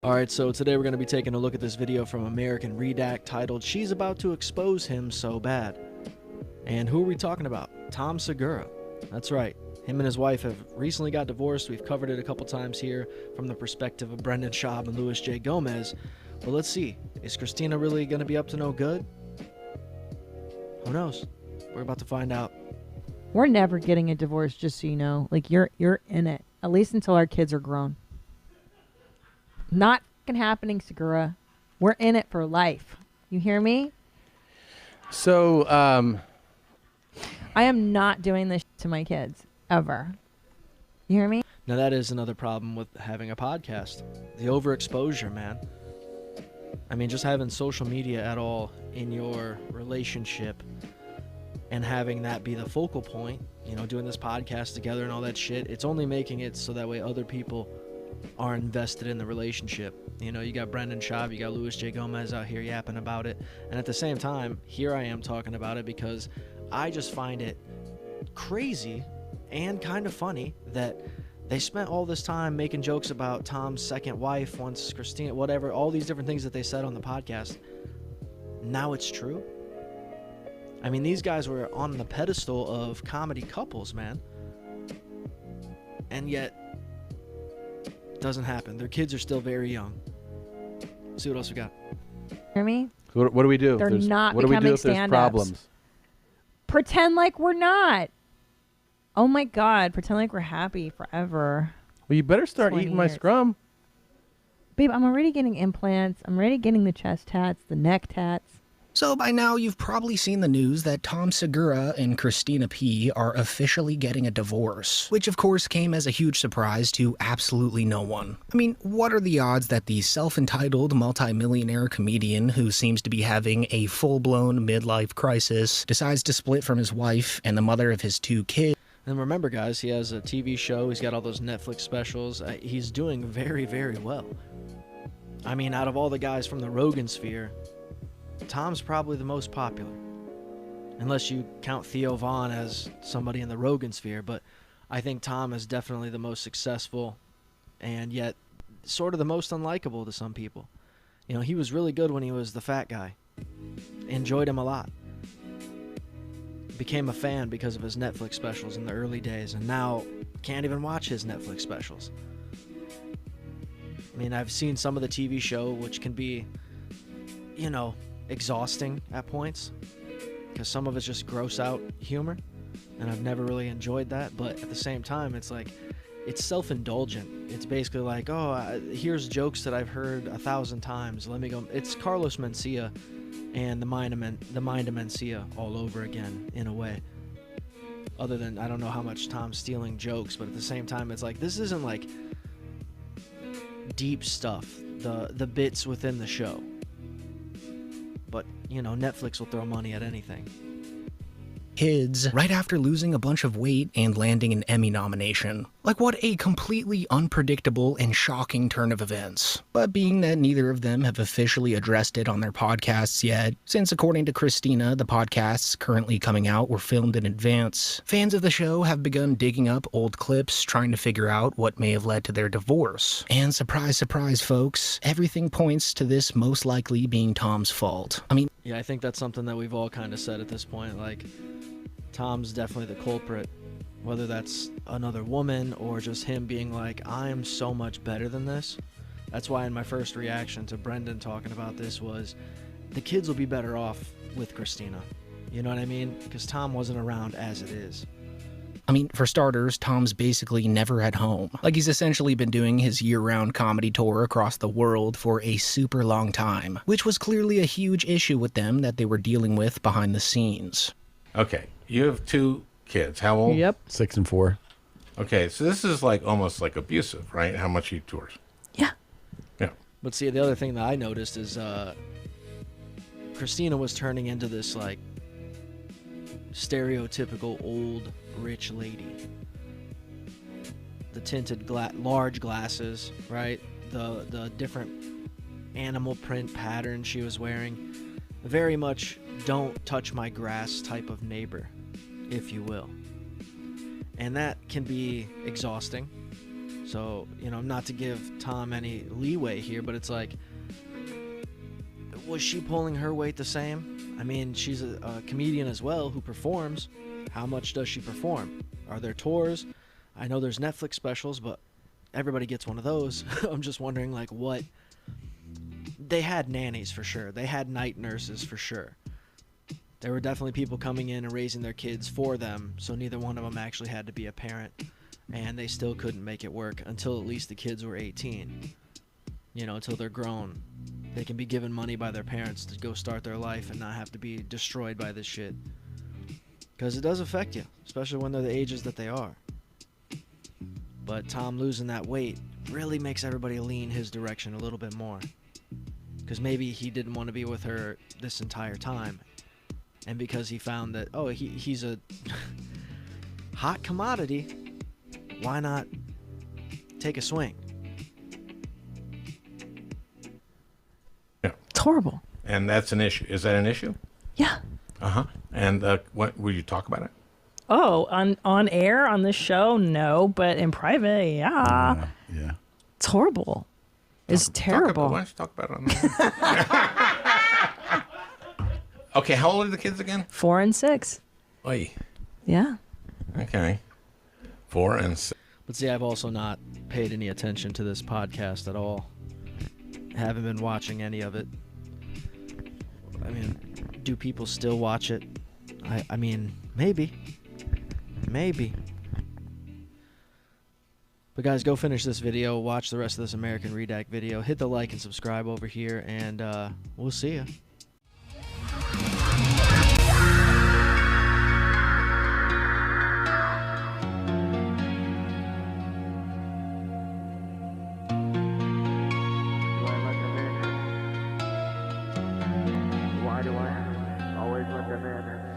Alright, so today we're going to be taking a look at this video from American Redact titled, "She's About to Expose Him So Bad." And who are we talking about? Tom Segura. That's right. Him and his wife have recently got divorced. We've covered it a couple times here from the perspective of Brendan Schaub and Louis J. Gomez. But let's see. Is Christina really going to be up to no good? Who knows? We're about to find out. We're never getting a divorce, just so you know. Like, you're in it. At least until our kids are grown. Not fucking happening, Segura. We're in it for life. You hear me? So, I am not doing this to my kids, ever. You hear me? Now that is another problem with having a podcast. The overexposure, man. I mean, just having social media at all in your relationship and having that be the focal point, you know, doing this podcast together and all that shit, it's only making it so that way other people are invested in the relationship. You know, you got Brendan Schaub, you got Louis J. Gomez out here yapping about it. And at the same time, here I am talking about it because I just find it crazy and kind of funny that they spent all this time making jokes about Tom's second wife, once Christina, whatever, all these different things that they said on the podcast. Now it's true. I mean, these guys were on the pedestal of comedy couples, man. And yet, it doesn't happen. Their kids are still very young. Let's see what else we got. Hear me? what do we do? They're not What do we do becoming if there's stand-ups. problems? Pretend like we're not. Oh my God. Pretend like we're happy forever. Well, you better start 20 eating my years. scrum. Babe, I'm already getting implants. I'm already getting the chest tats, the neck tats. So by now, you've probably seen the news that Tom Segura and Christina P. are officially getting a divorce, which of course came as a huge surprise to absolutely no one. I mean, what are the odds that the self-entitled multimillionaire comedian who seems to be having a full-blown midlife crisis decides to split from his wife and the mother of his 2 kids? And remember, guys, he has a TV show. He's got all those Netflix specials. He's doing very, very well. I mean, out of all the guys from the Rogan sphere, Tom's probably the most popular. Unless you count Theo Von as somebody in the Rogan sphere. But I think Tom is definitely the most successful and yet sort of the most unlikable to some people. You know, he was really good when he was the fat guy. Enjoyed him a lot. Became a fan because of his Netflix specials in the early days, and now can't even watch his Netflix specials. I mean, I've seen some of the TV show, which can be, you know, exhausting at points, because some of it's just gross out humor, and I've never really enjoyed that. But at the same time, it's like, it's self-indulgent. It's basically like, oh, here's jokes that I've heard 1,000 times. Let me go. It's Carlos Mencia and the mind of Mencia all over again, in a way. Other than, I don't know how much Tom's stealing jokes, but at the same time, it's like, this isn't like deep stuff, the bits within the show. But, you know, Netflix will throw money at anything. Kids right after losing a bunch of weight and landing an Emmy nomination. Like, what a completely unpredictable and shocking turn of events. But being that neither of them have officially addressed it on their podcasts yet, since according to Christina, the podcasts currently coming out were filmed in advance, fans of the show have begun digging up old clips trying to figure out what may have led to their divorce. And surprise, surprise, folks, everything points to this most likely being Tom's fault. I mean, Yeah, I think that's something that we've all kind of said at this point. Like, Tom's definitely the culprit, whether that's another woman or just him being like, I'm so much better than this. That's why in my first reaction to Brendan talking about this was, the kids will be better off with Christina. You know what I mean? Because Tom wasn't around as it is. I mean, for starters, Tom's basically never at home. Like, he's essentially been doing his year-round comedy tour across the world for a super long time, which was clearly a huge issue with them that they were dealing with behind the scenes. Okay, you have 2 kids. How old? Yep. 6 and 4. Okay, so this is like almost like abusive, right? How much he tours. Yeah. Yeah. But see, the other thing that I noticed is Christina was turning into this, like, stereotypical old rich lady. The tinted large glasses, right? The different animal print pattern she was wearing. Very much don't touch my grass type of neighbor, if you will. And that can be exhausting. So, not to give Tom any leeway here, but it's like, was she pulling her weight the same? I mean, she's a comedian as well who performs. How much does she perform? Are there tours? I know there's Netflix specials, but everybody gets one of those. I'm just wondering, like, what... They had nannies for sure. They had night nurses for sure. There were definitely people coming in and raising their kids for them, so neither one of them actually had to be a parent, and they still couldn't make it work until at least the kids were 18. Until they're grown. They can be given money by their parents to go start their life and not have to be destroyed by this shit. Because it does affect you, especially when they're the ages that they are. But Tom losing that weight really makes everybody lean his direction a little bit more. Because maybe he didn't want to be with her this entire time. And because he found that, he's a hot commodity, why not take a swing? Yeah. It's horrible. And that's an issue. Is that an issue? Yeah. Uh-huh. And what will you talk about it? Oh, on air on this show, no, but in private, yeah. Yeah. It's horrible. It's terrible. Why don't you talk about it on there? Okay, how old are the kids again? 4 and 6. Oy. Yeah. Okay. 4 and 6. But see, I've also not paid any attention to this podcast at all. Haven't been watching any of it. I mean, do people still watch it? I mean, maybe. Maybe. But guys, go finish this video, watch the rest of this American Redact video, hit the like and subscribe over here, and we'll see ya. Why do I always let them in?